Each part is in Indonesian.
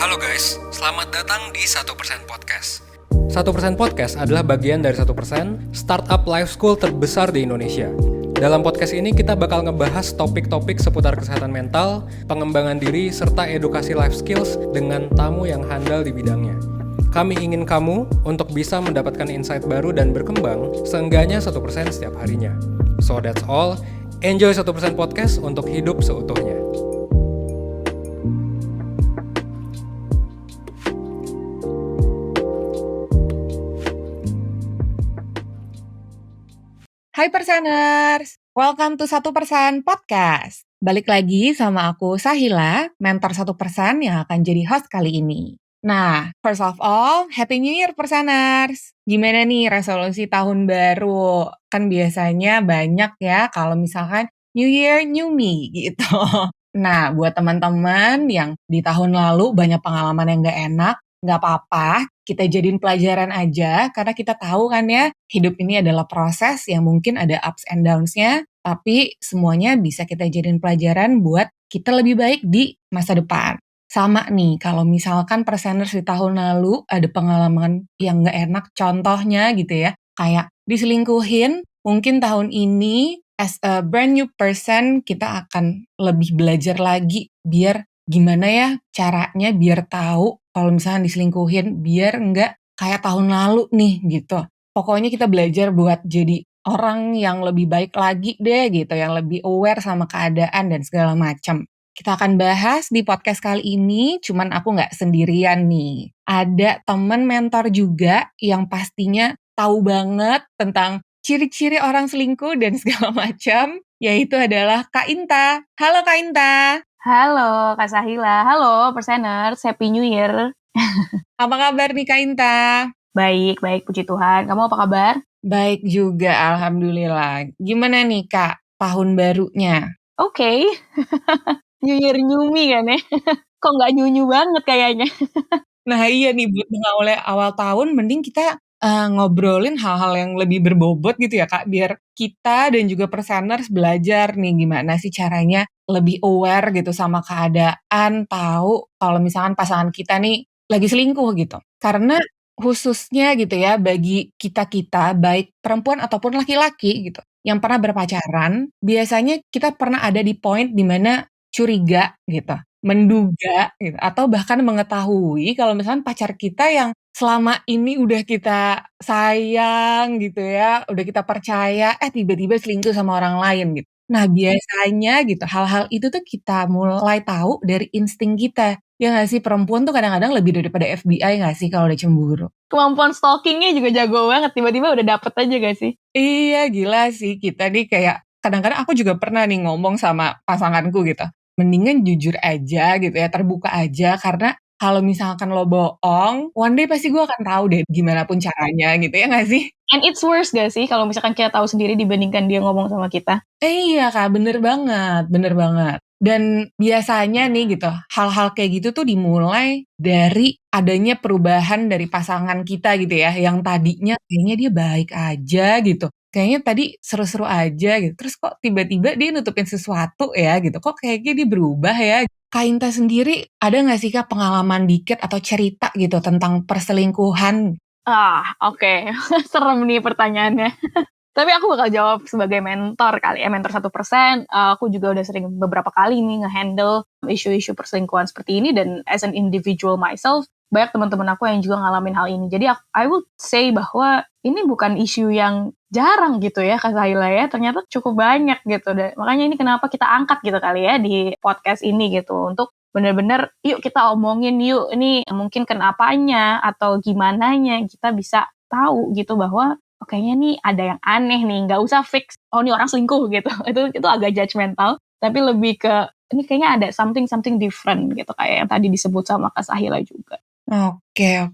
Halo guys, selamat datang di 1% Podcast. 1% Podcast adalah bagian dari 1% startup life school terbesar di Indonesia. Dalam podcast ini kita bakal ngebahas topik-topik seputar kesehatan mental, pengembangan diri, serta edukasi life skills dengan tamu yang handal di bidangnya. Kami ingin kamu untuk bisa mendapatkan insight baru dan berkembang seenggaknya 1% setiap harinya. So that's all, enjoy 1% Podcast untuk hidup seutuhnya. Hai Perseners, welcome to 1% Podcast. Balik lagi sama aku Sahila, mentor 1% yang akan jadi host kali ini. Nah, first of all, Happy New Year Perseners. Gimana nih resolusi tahun baru? Kan biasanya banyak ya kalau misalkan New Year, New Me gitu. Nah, buat teman-teman yang di tahun lalu banyak pengalaman yang gak enak, gak apa-apa, kita jadiin pelajaran aja, karena kita tahu kan ya, hidup ini adalah proses yang mungkin ada ups and downs-nya, tapi semuanya bisa kita jadiin pelajaran buat kita lebih baik di masa depan. Sama nih, kalau misalkan perseners di tahun lalu ada pengalaman yang gak enak, contohnya gitu ya, kayak diselingkuhin, mungkin tahun ini as a brand new person, kita akan lebih belajar lagi biar gimana ya caranya biar tahu kalau misalnya diselingkuhin, biar nggak kayak tahun lalu nih gitu. Pokoknya kita belajar buat jadi orang yang lebih baik lagi deh gitu, yang lebih aware sama keadaan dan segala macam. Kita akan bahas di podcast kali ini, cuman aku nggak sendirian nih. Ada temen mentor juga yang pastinya tahu banget tentang ciri-ciri orang selingkuh dan segala macam, yaitu adalah Kak Inta. Halo Kak Inta. Halo Kak Sahila, halo Perseners, Happy New Year. Apa kabar nih Kak Inta? Baik, puji Tuhan. Kamu apa kabar? Baik juga, alhamdulillah. Gimana nih Kak, tahun barunya? Oke. New Year New Me kan ya? Kok nggak new banget kayaknya? Nah iya nih, buat mengawali awal tahun, mending kita ngobrolin hal-hal yang lebih berbobot gitu ya Kak, biar kita dan juga Perseners belajar nih gimana sih caranya lebih aware gitu sama keadaan, tahu kalau misalkan pasangan kita nih lagi selingkuh gitu. Karena khususnya gitu ya, bagi kita-kita, baik perempuan ataupun laki-laki gitu, yang pernah berpacaran, biasanya kita pernah ada di point di mana curiga gitu, menduga gitu, atau bahkan mengetahui kalau misalkan pacar kita yang selama ini udah kita sayang gitu ya, udah kita percaya, tiba-tiba selingkuh sama orang lain gitu. Nah biasanya gitu, hal-hal itu tuh kita mulai tahu dari insting kita. Ya nggak sih, perempuan tuh kadang-kadang lebih daripada FBI nggak sih kalau udah cemburu? Kemampuan stalkingnya juga jago banget, tiba-tiba udah dapet aja gak sih? Iya, gila sih. Kita nih kayak, kadang-kadang aku juga pernah nih ngomong sama pasanganku gitu, mendingan jujur aja gitu ya, terbuka aja, karena kalau misalkan lo bohong, one day pasti gue akan tahu deh gimana pun caranya gitu, ya nggak sih? And it's worse gak sih kalau misalkan kita tahu sendiri dibandingkan dia ngomong sama kita? Iya Kak, bener banget, bener banget. Dan biasanya nih gitu, hal-hal kayak gitu tuh dimulai dari adanya perubahan dari pasangan kita gitu ya, yang tadinya kayaknya dia baik aja gitu, kayaknya tadi seru-seru aja gitu, terus kok tiba-tiba dia nutupin sesuatu ya gitu, kok kayaknya dia berubah ya. Kak Inta sendiri ada nggak sih Kak pengalaman dikit atau cerita gitu tentang perselingkuhan? Oke. Serem nih pertanyaannya. Tapi aku bakal jawab sebagai mentor kali ya, mentor 1%. Aku juga udah sering beberapa kali nih nge-handle isu-isu perselingkuhan seperti ini, dan as an individual myself, banyak teman-teman aku yang juga ngalamin hal ini. Jadi I would say bahwa ini bukan isu yang jarang gitu ya Kak Sahila ya, ternyata cukup banyak gitu. Makanya ini kenapa kita angkat gitu kali ya di podcast ini gitu, untuk bener-bener yuk kita omongin yuk, ini mungkin kenapanya atau gimananya kita bisa tahu gitu bahwa kayaknya nih ada yang aneh nih, nggak usah fix, oh ini orang selingkuh gitu. Itu agak judgmental, tapi lebih ke ini kayaknya ada something different gitu, kayak yang tadi disebut sama Kak Sahila juga. Oke.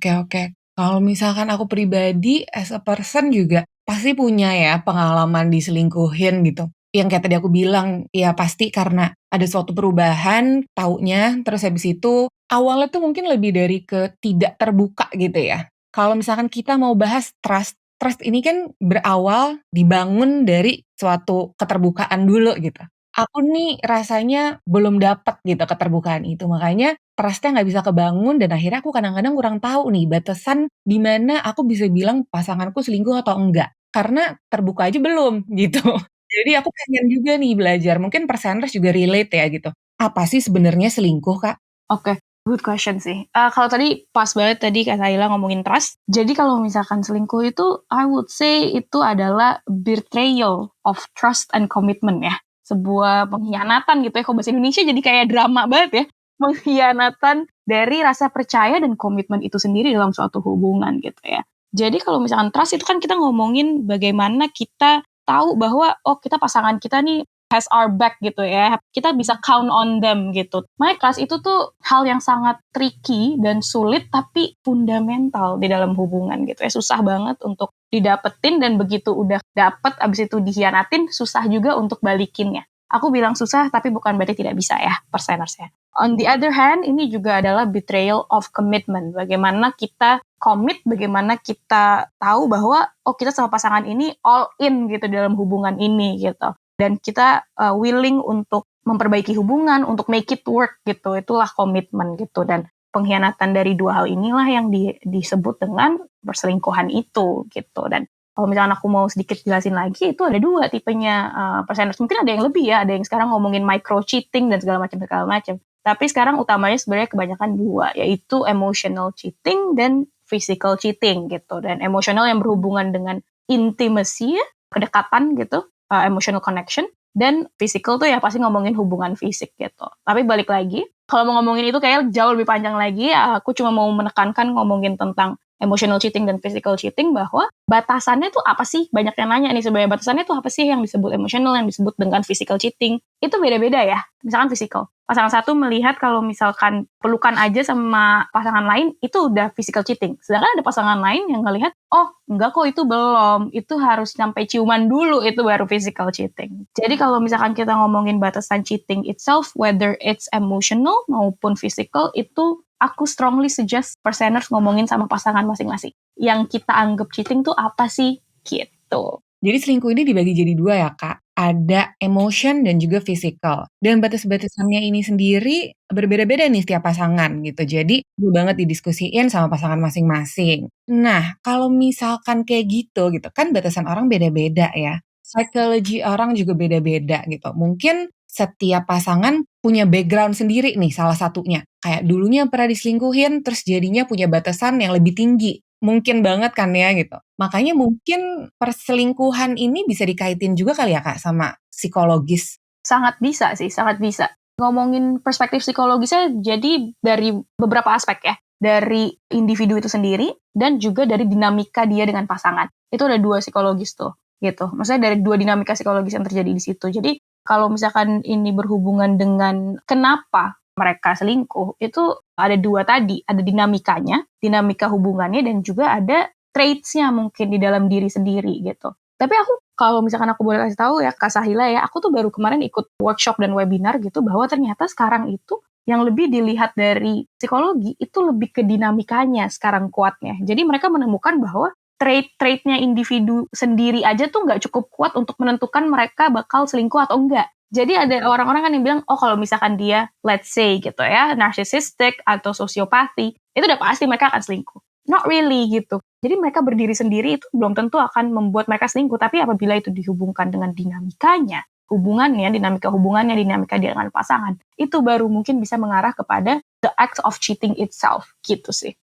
Kalau misalkan aku pribadi as a person juga pasti punya ya pengalaman diselingkuhin gitu. Yang kayak tadi aku bilang, ya pasti karena ada suatu perubahan, taunya, terus habis itu awalnya tuh mungkin lebih dari ke tidak terbuka gitu ya. Kalau misalkan kita mau bahas trust ini kan berawal dibangun dari suatu keterbukaan dulu gitu. aku nih rasanya belum dapet gitu keterbukaan itu. Makanya trust-nya nggak bisa kebangun dan akhirnya aku kadang-kadang kurang tahu nih batasan di mana aku bisa bilang pasanganku selingkuh atau enggak. Karena terbuka aja belum gitu. Jadi aku pengen juga nih belajar, mungkin perseners juga relate ya gitu. Apa sih sebenarnya selingkuh, Kak? Oke, good question sih. Kalau tadi pas banget tadi Kak Sahila ngomongin trust. Jadi kalau misalkan selingkuh itu, I would say itu adalah betrayal of trust and commitment ya. Sebuah pengkhianatan gitu ya. Kalau bahasa Indonesia jadi kayak drama banget ya. Pengkhianatan dari rasa percaya dan komitmen itu sendiri dalam suatu hubungan gitu ya. Jadi kalau misalkan trust itu kan kita ngomongin bagaimana kita tahu bahwa oh kita pasangan kita nih has our back gitu ya. Kita bisa count on them gitu. Makanya trust itu tuh hal yang sangat tricky dan sulit tapi fundamental di dalam hubungan gitu ya. Susah banget untuk didapetin dan begitu udah dapet abis itu dikhianatin susah juga untuk balikinnya. Aku bilang susah tapi bukan berarti tidak bisa ya perseners ya. On the other hand, ini juga adalah betrayal of commitment. Bagaimana kita commit, bagaimana kita tahu bahwa oh kita sama pasangan ini all in gitu dalam hubungan ini gitu. Dan kita willing untuk memperbaiki hubungan, untuk make it work gitu. Itulah komitmen gitu. Dan pengkhianatan dari dua hal inilah yang disebut dengan perselingkuhan itu gitu. Dan kalau misalnya aku mau sedikit jelasin lagi, itu ada dua tipenya perseners. Mungkin ada yang lebih ya, ada yang sekarang ngomongin micro cheating dan segala macam. Tapi sekarang utamanya sebenarnya kebanyakan dua, yaitu emotional cheating dan physical cheating gitu. Dan emotional yang berhubungan dengan intimacy, kedekatan gitu, emotional connection. Dan physical tuh ya pasti ngomongin hubungan fisik gitu. Tapi balik lagi, kalau mau ngomongin itu kayak jauh lebih panjang lagi, aku cuma mau menekankan ngomongin tentang emotional cheating dan physical cheating bahwa batasannya tuh apa sih? Banyak yang nanya nih sebenarnya batasannya tuh apa sih yang disebut emotional, yang disebut dengan physical cheating. Itu beda-beda ya. Misalkan physical. Pasangan satu melihat kalau misalkan pelukan aja sama pasangan lain itu udah physical cheating. Sedangkan ada pasangan lain yang ngelihat, oh enggak kok itu belum. Itu harus sampai ciuman dulu itu baru physical cheating. Jadi kalau misalkan kita ngomongin batasan cheating itself, whether it's emotional maupun physical, itu aku strongly suggest perseners ngomongin sama pasangan masing-masing. Yang kita anggap cheating tuh apa sih? Gitu. Jadi selingkuh ini dibagi jadi dua ya, Kak. Ada emotion dan juga physical. Dan batas-batasannya ini sendiri berbeda-beda nih setiap pasangan gitu. Jadi perlu banget didiskusiin sama pasangan masing-masing. Nah, kalau misalkan kayak gitu kan batasan orang beda-beda ya. Psychology orang juga beda-beda gitu. Mungkin setiap pasangan punya background sendiri nih salah satunya. Kayak dulunya pernah diselingkuhin terus jadinya punya batasan yang lebih tinggi. Mungkin banget kan ya gitu. Makanya mungkin perselingkuhan ini bisa dikaitin juga kali ya Kak sama psikologis. Sangat bisa sih, sangat bisa. Ngomongin perspektif psikologisnya jadi dari beberapa aspek ya. Dari individu itu sendiri dan juga dari dinamika dia dengan pasangan. Itu ada dua psikologis tuh gitu. Maksudnya dari dua dinamika psikologis yang terjadi di situ. Jadi kalau misalkan ini berhubungan dengan kenapa mereka selingkuh, itu ada dua tadi, ada dinamikanya, dinamika hubungannya, dan juga ada traits-nya mungkin di dalam diri sendiri gitu. Tapi aku, kalau misalkan aku boleh kasih tahu ya, Kak Sahila ya, aku tuh baru kemarin ikut workshop dan webinar gitu, bahwa ternyata sekarang itu yang lebih dilihat dari psikologi, itu lebih ke dinamikanya sekarang kuatnya. Jadi mereka menemukan bahwa trait-traitnya individu sendiri aja tuh nggak cukup kuat untuk menentukan mereka bakal selingkuh atau enggak. Jadi ada orang-orang kan yang bilang, oh kalau misalkan dia, let's say gitu ya, narcissistic atau sosiopati, itu udah pasti mereka akan selingkuh. Not really gitu. Jadi mereka berdiri sendiri itu belum tentu akan membuat mereka selingkuh, tapi apabila itu dihubungkan dengan dinamikanya, dinamika hubungannya, dinamika dia dengan pasangan, itu baru mungkin bisa mengarah kepada the act of cheating itself, gitu sih.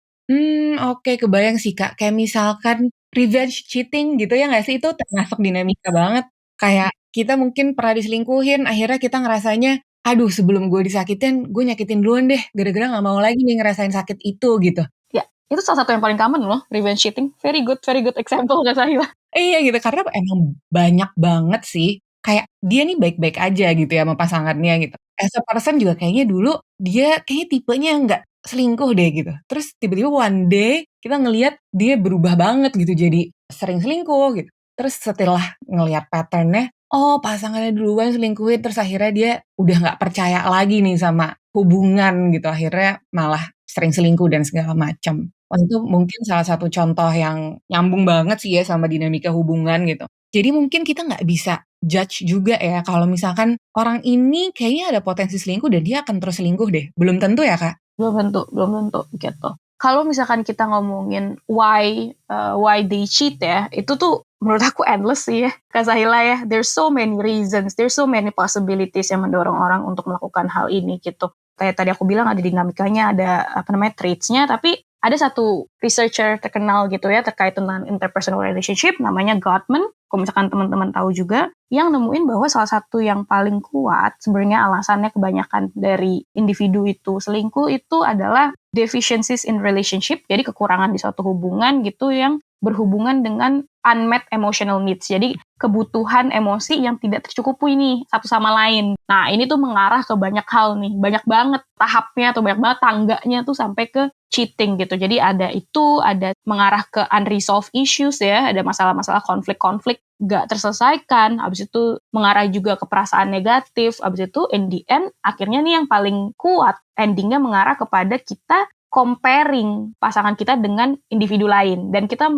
Oke, kebayang sih Kak. Kayak misalkan revenge cheating gitu ya nggak sih? Itu termasuk dinamika banget. Kayak kita mungkin pernah diselingkuhin, akhirnya kita ngerasanya, aduh sebelum gue disakitin, gue nyakitin duluan deh, gara-gara nggak mau lagi nih ngerasain sakit itu gitu. Ya, itu salah satu yang paling common loh, revenge cheating. Very good example Kak Sahila. Iya gitu, karena emang banyak banget sih. Kayak dia nih baik-baik aja gitu ya sama pasangannya gitu. As a person juga kayaknya dulu dia kayaknya tipenya nggak selingkuh deh gitu. Terus tiba-tiba one day kita ngelihat dia berubah banget gitu jadi sering selingkuh gitu. Terus setelah ngelihat patternnya, oh pasangannya duluan selingkuhin terus akhirnya dia udah nggak percaya lagi nih sama hubungan gitu. Akhirnya malah sering selingkuh dan segala macam. Wah, itu mungkin salah satu contoh yang nyambung banget sih ya sama dinamika hubungan gitu. Jadi mungkin kita nggak bisa judge juga ya kalau misalkan orang ini kayaknya ada potensi selingkuh dan dia akan terus selingkuh deh. Belum tentu ya, Kak? Belum tentu gitu. Kalau misalkan kita ngomongin why they cheat ya, itu tuh menurut aku endless sih ya, Kak Sahila ya. There's so many reasons, there's so many possibilities yang mendorong orang untuk melakukan hal ini gitu. Kayak tadi aku bilang ada dinamikanya, ada traits-nya, tapi ada satu researcher terkenal gitu ya terkait tentang interpersonal relationship namanya Gottman. Kalau misalkan teman-teman tahu juga, yang nemuin bahwa salah satu yang paling kuat sebenarnya alasannya kebanyakan dari individu itu selingkuh itu adalah deficiencies in relationship, jadi kekurangan di suatu hubungan gitu yang berhubungan dengan unmet emotional needs. Jadi kebutuhan emosi yang tidak tercukupi nih satu sama lain. Nah, ini tuh mengarah ke banyak hal nih, banyak banget tahapnya atau banyak banget tangganya tuh sampai ke cheating gitu. Jadi ada mengarah ke unresolved issues ya, ada masalah-masalah konflik-konflik gak terselesaikan, habis itu mengarah juga ke perasaan negatif, habis itu in the end, akhirnya nih yang paling kuat, endingnya mengarah kepada kita comparing pasangan kita dengan individu lain, dan kita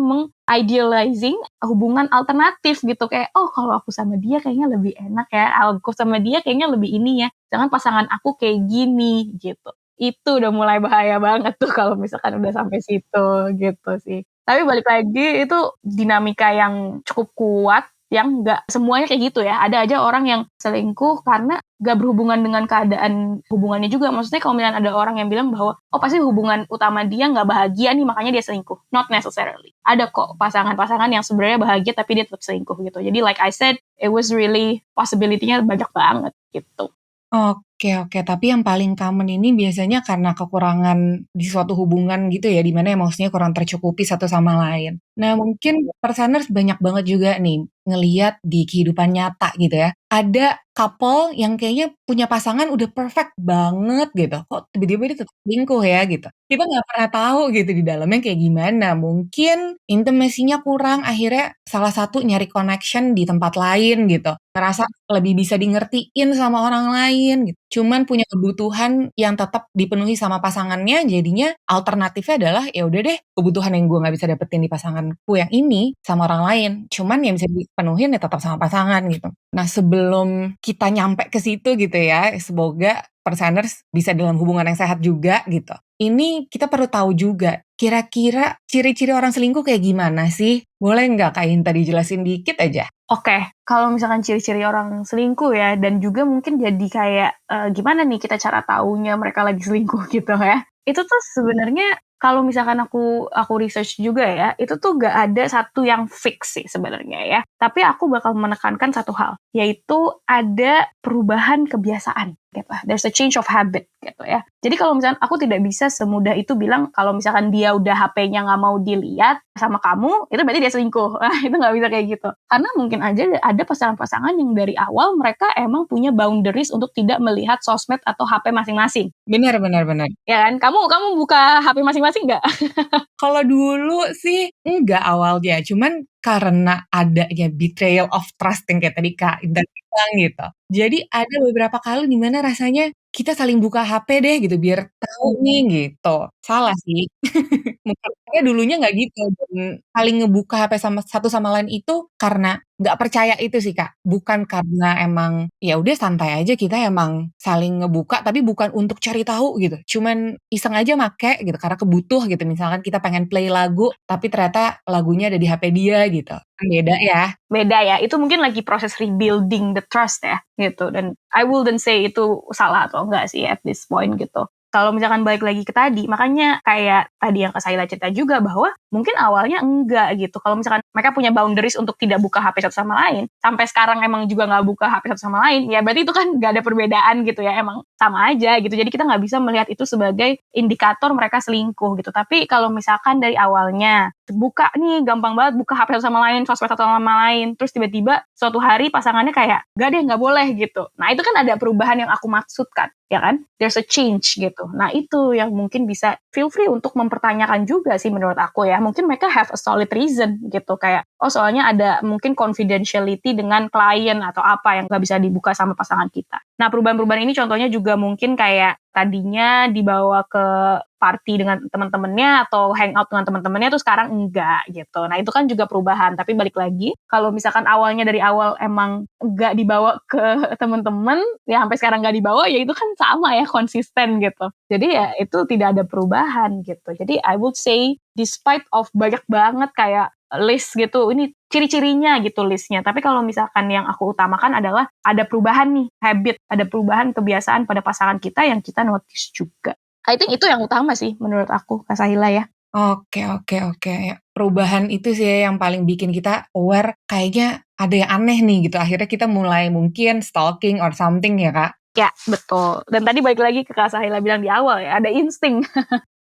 idealizing hubungan alternatif gitu, kayak, oh kalau aku sama dia kayaknya lebih enak ya, aku sama dia kayaknya lebih ini ya, jangan pasangan aku kayak gini, gitu. Itu udah mulai bahaya banget tuh kalau misalkan udah sampai situ, gitu sih. Tapi balik lagi, itu dinamika yang cukup kuat, yang nggak semuanya kayak gitu ya. Ada aja orang yang selingkuh karena nggak berhubungan dengan keadaan hubungannya juga. Maksudnya kalau misalnya ada orang yang bilang bahwa, oh pasti hubungan utama dia nggak bahagia nih, makanya dia selingkuh. Not necessarily. Ada kok pasangan-pasangan yang sebenarnya bahagia tapi dia tetap selingkuh gitu. Jadi like I said, it was really possibility-nya banyak banget gitu. Oke, tapi yang paling common ini biasanya karena kekurangan di suatu hubungan gitu ya, di mana emosinya kurang tercukupi satu sama lain. Nah, mungkin Persaners banyak banget juga nih ngeliat di kehidupan nyata gitu ya. Ada couple yang kayaknya punya pasangan udah perfect banget gitu. Kok tiba-tiba dia tetap selingkuh ya gitu. Kita nggak pernah tahu gitu di dalamnya kayak gimana. Mungkin intimasinya kurang, akhirnya salah satu nyari connection di tempat lain gitu. Ngerasa lebih bisa dingertiin sama orang lain gitu. Cuman punya kebutuhan yang tetap dipenuhi sama pasangannya, jadinya alternatifnya adalah ya udah deh, kebutuhan yang gue nggak bisa dapetin di pasanganku yang ini sama orang lain, cuman yang bisa dipenuhin ya tetap sama pasangan gitu. Nah, sebelum kita nyampe ke situ gitu ya, semoga Persaners bisa dalam hubungan yang sehat juga gitu. Ini kita perlu tahu juga, kira-kira ciri-ciri orang selingkuh kayak gimana sih? Boleh nggak Kak Inta dijelasin dikit aja? Oke, kalau misalkan ciri-ciri orang selingkuh ya, dan juga mungkin jadi kayak gimana nih kita cara taunya mereka lagi selingkuh gitu ya. Itu tuh sebenarnya kalau misalkan aku research juga ya, itu tuh gak ada satu yang fix sih sebenarnya ya. Tapi aku bakal menekankan satu hal, yaitu ada perubahan kebiasaan gitu. There's a change of habit gitu ya. Jadi kalau misalkan aku tidak bisa semudah itu bilang kalau misalkan dia udah HP-nya nggak mau dilihat sama kamu, itu berarti dia selingkuh. Itu nggak bisa kayak gitu. Karena mungkin aja ada pasangan-pasangan yang dari awal mereka emang punya boundaries untuk tidak melihat sosmed atau HP masing-masing. Benar. Ya kan? Kamu buka HP masing-masing nggak? Kalau dulu sih enggak awalnya, cuman karena adanya betrayal of trust yang kayak tadi Kak Intan bilang gitu. Jadi ada beberapa kali di mana rasanya kita saling buka HP deh gitu biar tahu nih gitu. Salah sih. Mungkin saya dulunya nggak gitu dan saling ngebuka HP sama satu sama lain itu karena nggak percaya itu sih Kak. Bukan karena emang ya udah santai aja kita emang saling ngebuka tapi bukan untuk cari tahu gitu. Cuman iseng aja make gitu karena kebutuh gitu. Misalkan kita pengen play lagu tapi ternyata lagunya ada di HP dia gitu. Kan beda ya. Beda ya, itu mungkin lagi proses rebuilding the trust ya, gitu. Dan I wouldn't say itu salah atau enggak sih at this point gitu. Kalau misalkan balik lagi ke tadi, makanya kayak tadi yang Kak Sahila cerita juga bahwa mungkin awalnya enggak gitu. Kalau misalkan mereka punya boundaries untuk tidak buka HP satu sama lain, sampai sekarang emang juga nggak buka HP satu sama lain, ya berarti itu kan nggak ada perbedaan gitu ya, emang sama aja gitu. Jadi kita nggak bisa melihat itu sebagai indikator mereka selingkuh gitu. Tapi kalau misalkan dari awalnya buka nih, gampang banget buka HP satu sama lain, sosmed satu sama lain, terus tiba-tiba suatu hari pasangannya kayak, gak deh, gak boleh gitu. Nah itu kan ada perubahan yang aku maksudkan, ya kan? There's a change gitu. Nah itu yang mungkin bisa feel free untuk mempertanyakan juga sih menurut aku ya. Mungkin mereka have a solid reason gitu, kayak, oh soalnya ada mungkin confidentiality dengan klien atau apa yang gak bisa dibuka sama pasangan kita. Nah perubahan-perubahan ini contohnya juga mungkin kayak tadinya dibawa ke party dengan teman-temannya atau hangout dengan teman-temannya tuh sekarang enggak gitu. Nah itu kan juga perubahan. Tapi balik lagi, kalau misalkan awalnya dari awal emang enggak dibawa ke teman-teman, ya sampai sekarang enggak dibawa, ya itu kan sama ya, konsisten gitu. Jadi ya itu tidak ada perubahan gitu. Jadi I would say despite of banyak banget kayak list gitu, ini ciri-cirinya gitu listnya. Tapi kalau misalkan yang aku utamakan adalah ada perubahan nih, habit, ada perubahan kebiasaan pada pasangan kita yang kita notice juga. I think itu yang utama sih menurut aku, Kak Sahila ya. Oke, oke, oke. Perubahan itu sih yang paling bikin kita aware, kayaknya ada yang aneh nih gitu. Akhirnya kita mulai mungkin stalking or something ya, Kak? Ya, betul. Dan tadi balik lagi ke Kak Sahila bilang di awal ya, ada insting.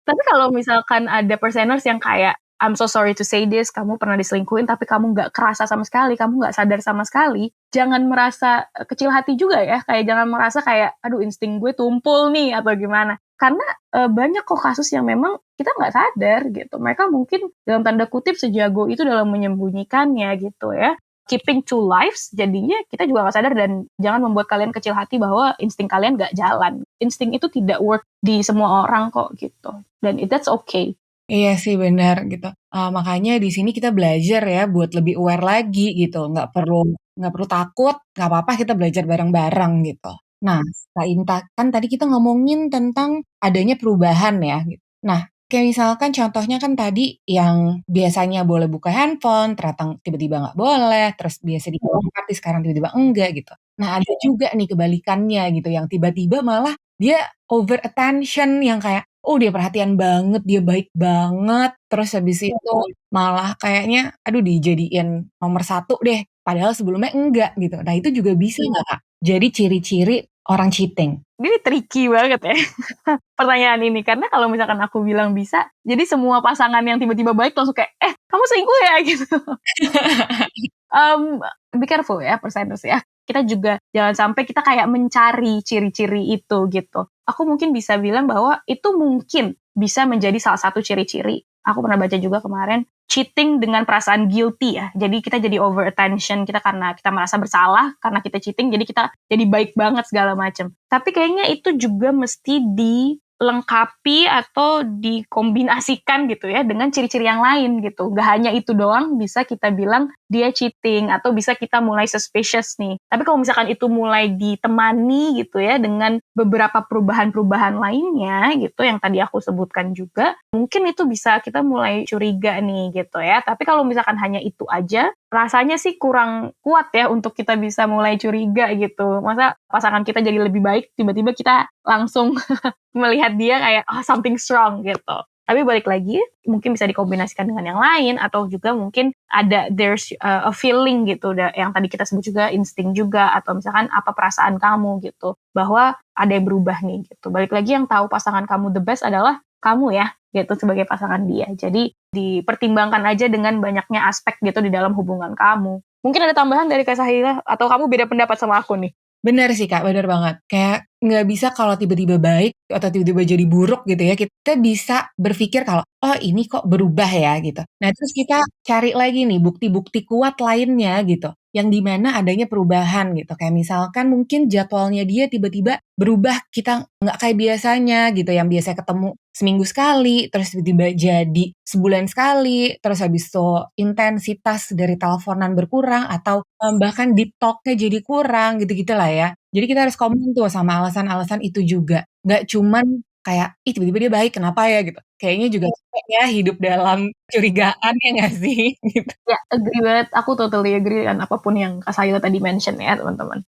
Tapi kalau misalkan ada perseners yang kayak, I'm so sorry to say this, kamu pernah diselingkuhin tapi kamu nggak kerasa sama sekali, kamu nggak sadar sama sekali, jangan merasa kecil hati juga ya, kayak jangan merasa kayak, aduh insting gue tumpul nih atau gimana. Karena banyak kok kasus yang memang kita nggak sadar gitu. Mereka mungkin dalam tanda kutip sejago itu dalam menyembunyikannya gitu ya. Keeping two lives, jadinya kita juga nggak sadar, dan jangan membuat kalian kecil hati bahwa insting kalian nggak jalan. Insting itu tidak work di semua orang kok gitu. Dan that's okay. Iya sih benar gitu. Makanya di sini kita belajar ya buat lebih aware lagi gitu. Nggak perlu takut, nggak apa-apa kita belajar bareng-bareng gitu. Nah, kan tadi kita ngomongin tentang adanya perubahan ya. Gitu. Nah, kayak misalkan contohnya kan tadi yang biasanya boleh buka handphone, ternyata tiba-tiba nggak boleh, terus biasa dibawa party sekarang tiba-tiba enggak gitu. Nah, ada juga nih kebalikannya gitu, yang tiba-tiba malah dia over attention yang kayak, oh dia perhatian banget, dia baik banget, terus habis itu malah kayaknya, aduh dijadiin nomor satu deh, padahal sebelumnya enggak gitu. Nah itu juga bisa nggak Kak? Jadi ciri-ciri orang cheating? Ini tricky banget ya pertanyaan ini, karena kalau misalkan aku bilang bisa, jadi semua pasangan yang tiba-tiba baik langsung kayak, kamu selingkuh ya gitu. Be careful ya perseners ya. Kita juga jangan sampai kita kayak mencari ciri-ciri itu gitu. Aku mungkin bisa bilang bahwa itu mungkin bisa menjadi salah satu ciri-ciri. Aku pernah baca juga kemarin, cheating dengan perasaan guilty ya. Jadi kita jadi over attention, kita karena kita merasa bersalah karena kita cheating, jadi kita jadi baik banget segala macam. Tapi kayaknya itu juga mesti dilengkapi atau dikombinasikan gitu ya dengan ciri-ciri yang lain gitu. Gak hanya itu doang bisa kita bilang dia cheating, atau bisa kita mulai suspicious nih. Tapi kalau misalkan itu mulai ditemani gitu ya dengan beberapa perubahan-perubahan lainnya gitu yang tadi aku sebutkan juga, mungkin itu bisa kita mulai curiga nih gitu ya. Tapi kalau misalkan hanya itu aja, rasanya sih kurang kuat ya untuk kita bisa mulai curiga gitu. Masa pasangan kita jadi lebih baik, tiba-tiba kita langsung melihat dia kayak, oh something strong gitu. Tapi balik lagi, mungkin bisa dikombinasikan dengan yang lain, atau juga mungkin ada there's a feeling gitu, yang tadi kita sebut juga insting juga, atau misalkan apa perasaan kamu gitu, bahwa ada yang berubah nih gitu. Balik lagi, yang tahu pasangan kamu the best adalah kamu ya, gitu, sebagai pasangan dia. Jadi dipertimbangkan aja dengan banyaknya aspek gitu di dalam hubungan kamu. Mungkin ada tambahan dari Kak Sahila, atau kamu beda pendapat sama aku nih? Bener sih Kak, bener banget. Kayak nggak bisa kalau tiba-tiba baik atau tiba-tiba jadi buruk gitu ya. Kita bisa berpikir kalau, oh ini kok berubah ya gitu. Nah terus kita cari lagi nih bukti-bukti kuat lainnya gitu. Yang dimana adanya perubahan gitu. Kayak misalkan mungkin jadwalnya dia tiba-tiba berubah, kita nggak kayak biasanya gitu. Yang biasanya ketemu seminggu sekali, terus tiba-tiba jadi sebulan sekali, terus habis itu intensitas dari teleponan berkurang, atau bahkan deep talk-nya jadi kurang, gitu-gitu lah ya. Jadi kita harus komen tuh sama alasan-alasan itu juga. Nggak cuman kayak, ih tiba-tiba dia baik, kenapa ya gitu. Kayaknya juga capek ya hidup dalam curigaan, ya nggak sih? Gitu. Ya, agree banget. Aku totally agree dengan apapun yang Kak Sahila tadi mention ya, teman-teman.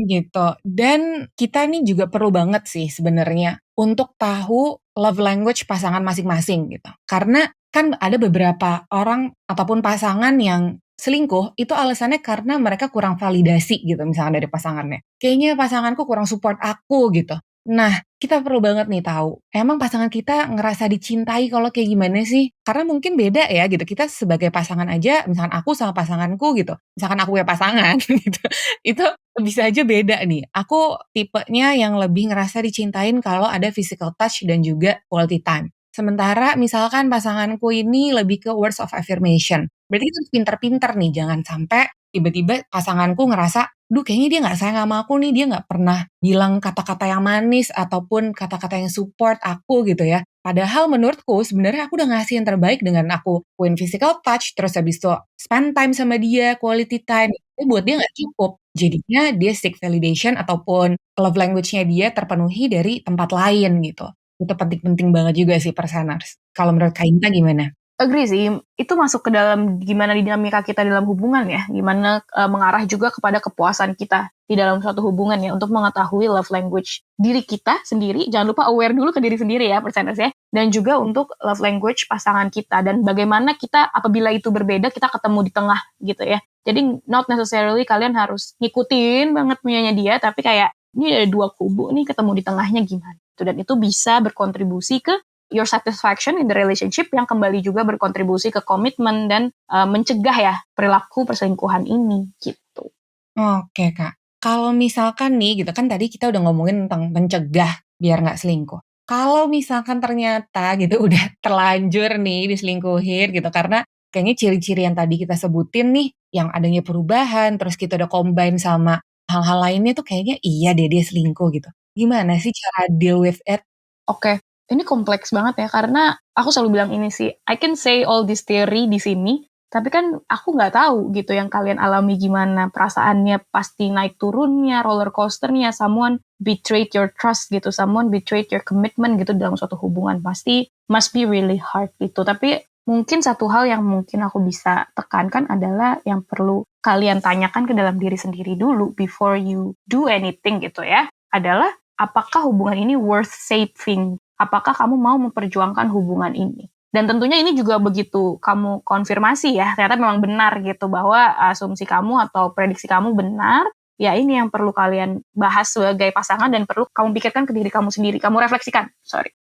Gitu. Dan kita nih juga perlu banget sih sebenarnya untuk tahu love language pasangan masing-masing gitu. Karena kan ada beberapa orang ataupun pasangan yang selingkuh itu alasannya karena mereka kurang validasi gitu misalnya dari pasangannya. Kayaknya pasanganku kurang support aku gitu. Nah, kita perlu banget nih tahu, emang pasangan kita ngerasa dicintai kalau kayak gimana sih? Karena mungkin beda ya gitu. Kita sebagai pasangan aja, misalkan aku sama pasanganku gitu. Misalkan aku punya pasangan gitu. Itu bisa aja beda nih. Aku tipenya yang lebih ngerasa dicintain kalau ada physical touch dan juga quality time. Sementara misalkan pasanganku ini lebih ke words of affirmation. Berarti kita harus pinter-pinter nih, jangan sampai tiba-tiba pasanganku ngerasa, "Duh kayaknya dia nggak sayang sama aku nih, dia nggak pernah bilang kata-kata yang manis ataupun kata-kata yang support aku," gitu ya. Padahal menurutku sebenarnya aku udah ngasih yang terbaik dengan aku lakuin physical touch, terus habis itu spend time sama dia, quality time, tapi buat dia nggak cukup. Jadinya dia seek validation ataupun love language-nya dia terpenuhi dari tempat lain gitu. Itu penting-penting banget juga sih perseners. Kalau menurut Kak Inta gimana? Agree sih, itu masuk ke dalam gimana dinamika kita dalam hubungan ya, gimana mengarah juga kepada kepuasan kita di dalam suatu hubungan ya, untuk mengetahui love language diri kita sendiri, jangan lupa aware dulu ke diri sendiri ya, perseners ya, dan juga untuk love language pasangan kita, dan bagaimana kita apabila itu berbeda, kita ketemu di tengah gitu ya. Jadi not necessarily kalian harus ngikutin banget punyanya dia, tapi kayak ini ada dua kubu nih, ketemu di tengahnya gimana. Dan itu bisa berkontribusi ke your satisfaction in the relationship yang kembali juga berkontribusi ke komitmen dan mencegah ya perilaku perselingkuhan ini gitu. Oke Kak, kalau misalkan nih gitu kan tadi kita udah ngomongin tentang mencegah biar nggak selingkuh. Kalau misalkan ternyata gitu udah terlanjur nih diselingkuhin gitu karena kayaknya ciri-ciri yang tadi kita sebutin nih yang adanya perubahan terus kita udah combine sama hal-hal lainnya tuh kayaknya iya deh dia selingkuh gitu. Gimana sih cara deal with it? Oke, ini kompleks banget ya karena aku selalu bilang ini sih, I can say all this theory di sini, tapi kan aku nggak tahu gitu yang kalian alami gimana perasaannya, pasti naik turunnya, roller coasternya, someone betrayed your trust gitu, someone betrayed your commitment gitu dalam suatu hubungan, pasti must be really hard gitu. Tapi mungkin satu hal yang mungkin aku bisa tekankan adalah yang perlu kalian tanyakan ke dalam diri sendiri dulu before you do anything gitu ya, adalah apakah hubungan ini worth saving? Apakah kamu mau memperjuangkan hubungan ini? Dan tentunya ini juga begitu kamu konfirmasi ya, ternyata memang benar gitu bahwa asumsi kamu atau prediksi kamu benar, ya ini yang perlu kalian bahas sebagai pasangan dan perlu kamu pikirkan ke diri kamu sendiri, kamu refleksikan,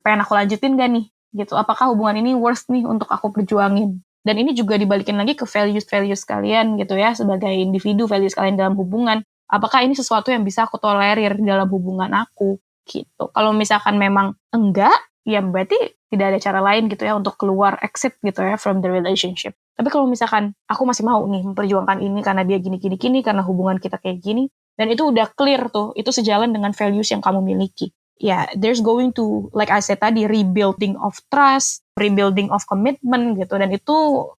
pengen aku lanjutin gak nih? Gitu, apakah hubungan ini worth nih untuk aku perjuangin? Dan ini juga dibalikin lagi ke values-values kalian gitu ya, sebagai individu, values kalian dalam hubungan. Apakah ini sesuatu yang bisa aku tolerir dalam hubungan aku gitu. Kalau misalkan memang enggak, ya berarti tidak ada cara lain gitu ya untuk keluar, exit gitu ya from the relationship. Tapi kalau misalkan aku masih mau nih memperjuangkan ini karena dia gini, karena hubungan kita kayak gini, dan itu udah clear tuh, itu sejalan dengan values yang kamu miliki. Ya, there's going to, like I said tadi, rebuilding of trust, rebuilding of commitment gitu, dan itu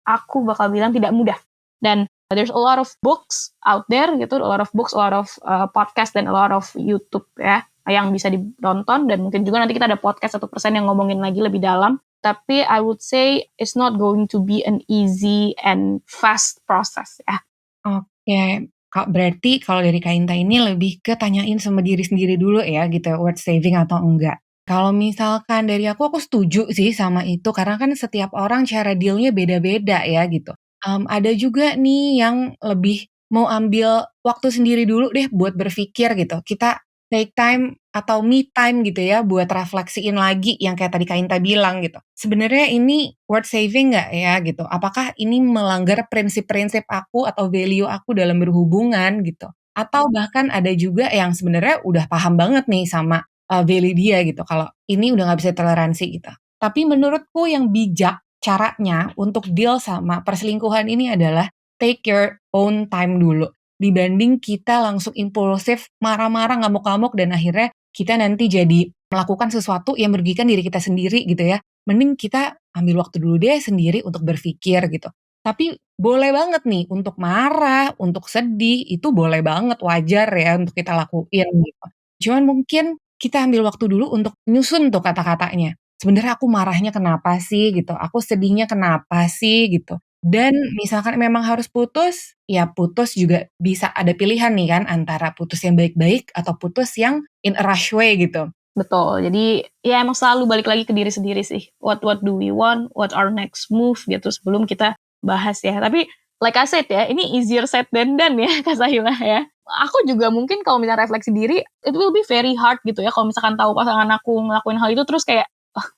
aku bakal bilang tidak mudah. Dan there's a lot of books out there gitu, a lot of books, a lot of podcast, dan a lot of YouTube ya, yang bisa ditonton, dan mungkin juga nanti kita ada podcast 1% yang ngomongin lagi lebih dalam. Tapi I would say it's not going to be an easy and fast process ya. Oke, Kak, berarti kalau dari Kak Inta ini lebih ke tanyain sama diri sendiri dulu ya gitu, worth saving atau enggak. Kalau misalkan dari aku setuju sih sama itu karena kan setiap orang cara deal-nya beda-beda ya gitu. Ada juga nih yang lebih mau ambil waktu sendiri dulu deh buat berpikir gitu. Kita take time atau me time gitu ya buat refleksiin lagi yang kayak tadi Kak Inta bilang gitu. Sebenarnya ini worth saving nggak ya gitu? Apakah ini melanggar prinsip-prinsip aku atau value aku dalam berhubungan gitu? Atau bahkan ada juga yang sebenarnya udah paham banget nih sama value dia gitu. Kalau ini udah nggak bisa toleransi gitu. Tapi menurutku yang bijak caranya untuk deal sama perselingkuhan ini adalah take your own time dulu. Dibanding kita langsung impulsif, marah-marah, ngamuk-ngamuk, dan akhirnya kita nanti jadi melakukan sesuatu yang merugikan diri kita sendiri gitu ya. Mending kita ambil waktu dulu deh sendiri untuk berpikir gitu. Tapi boleh banget nih untuk marah, untuk sedih, itu boleh banget, wajar ya untuk kita lakuin gitu. Cuman mungkin kita ambil waktu dulu untuk nyusun tuh kata-katanya. Sebenarnya aku marahnya kenapa sih gitu, aku sedihnya kenapa sih gitu. Dan misalkan memang harus putus, ya putus juga bisa ada pilihan nih kan antara putus yang baik-baik atau putus yang in a rush way gitu. Betul. Jadi ya emang selalu balik lagi ke diri sendiri sih. What do we want? What our next move gitu sebelum kita bahas ya. Tapi like I said ya, ini easier said than done ya Kak Sahila ya. Aku juga mungkin kalau misalnya refleksi diri, it will be very hard gitu ya kalau misalkan tahu pasangan aku ngelakuin hal itu terus kayak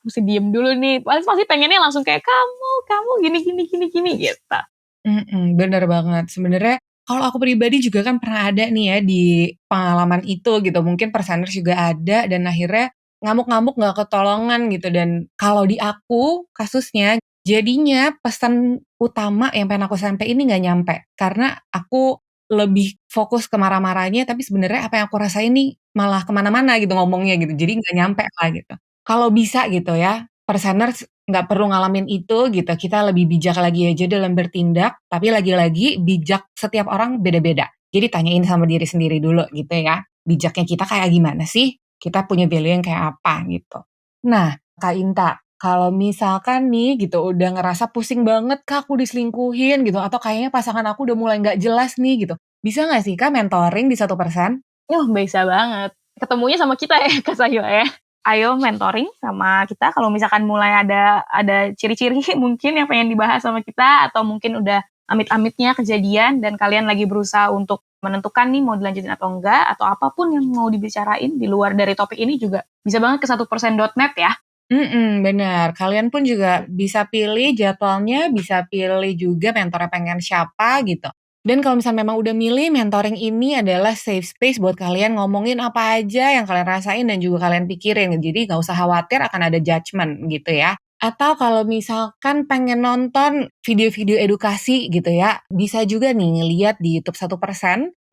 mesti diem dulu nih. Pasti pengennya langsung kayak kamu gini gitu. Bener banget. Sebenarnya kalau aku pribadi juga kan pernah ada nih ya di pengalaman itu gitu, mungkin perseners juga ada dan akhirnya ngamuk-ngamuk nggak ketolongan gitu dan kalau di aku kasusnya Jadinya pesan utama yang pengen aku sampein ini nggak nyampe, karena aku lebih fokus ke marah-marahnya, tapi sebenarnya apa yang aku rasain nih malah kemana-mana gitu ngomongnya gitu, jadi nggak nyampe lah gitu. Kalau bisa gitu ya, perseners nggak perlu ngalamin itu gitu, kita lebih bijak lagi aja dalam bertindak, tapi lagi-lagi bijak setiap orang beda-beda. Jadi tanyain sama diri sendiri dulu gitu ya, bijaknya kita kayak gimana sih? Kita punya value yang kayak apa gitu. Nah, Kak Inta, kalau misalkan nih gitu udah ngerasa pusing banget Kak aku diselingkuhin gitu atau kayaknya pasangan aku udah mulai nggak jelas nih gitu. Bisa nggak sih Kak mentoring di 1%? Bisa banget. Ketemunya sama kita ya, Kak Sahila ya. Ayo mentoring sama kita kalau misalkan mulai ada ciri-ciri mungkin yang pengen dibahas sama kita atau mungkin udah amit-amitnya kejadian dan kalian lagi berusaha untuk menentukan nih mau dilanjutin atau enggak atau apapun yang mau dibicarain di luar dari topik ini juga bisa banget ke 1%.net ya. Bener. Kalian pun juga bisa pilih jadwalnya, bisa pilih juga mentornya pengen siapa gitu. Dan kalau misalnya memang udah milih mentoring ini adalah safe space buat kalian ngomongin apa aja yang kalian rasain dan juga kalian pikirin. Jadi nggak usah khawatir akan ada judgement gitu ya. Atau kalau misalkan pengen nonton video-video edukasi gitu ya, bisa juga nih ngeliat di YouTube 1%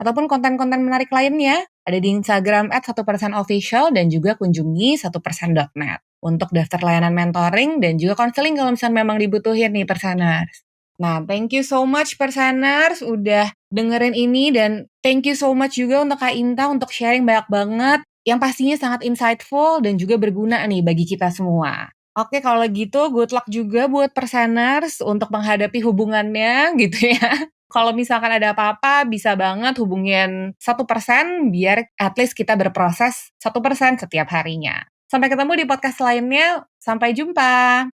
ataupun konten-konten menarik lainnya. Ada di Instagram @1%official dan juga kunjungi 1%.net untuk daftar layanan mentoring dan juga konseling kalau misalnya memang dibutuhin nih Perseners. Nah, thank you so much Perseners udah dengerin ini dan thank you so much juga untuk Kak Inta untuk sharing banyak banget yang pastinya sangat insightful dan juga berguna nih bagi kita semua. Oke, kalau gitu good luck juga buat Perseners untuk menghadapi hubungannya gitu ya. Kalau misalkan ada apa-apa bisa banget hubungin 1% biar at least kita berproses 1% setiap harinya. Sampai ketemu di podcast lainnya. Sampai jumpa.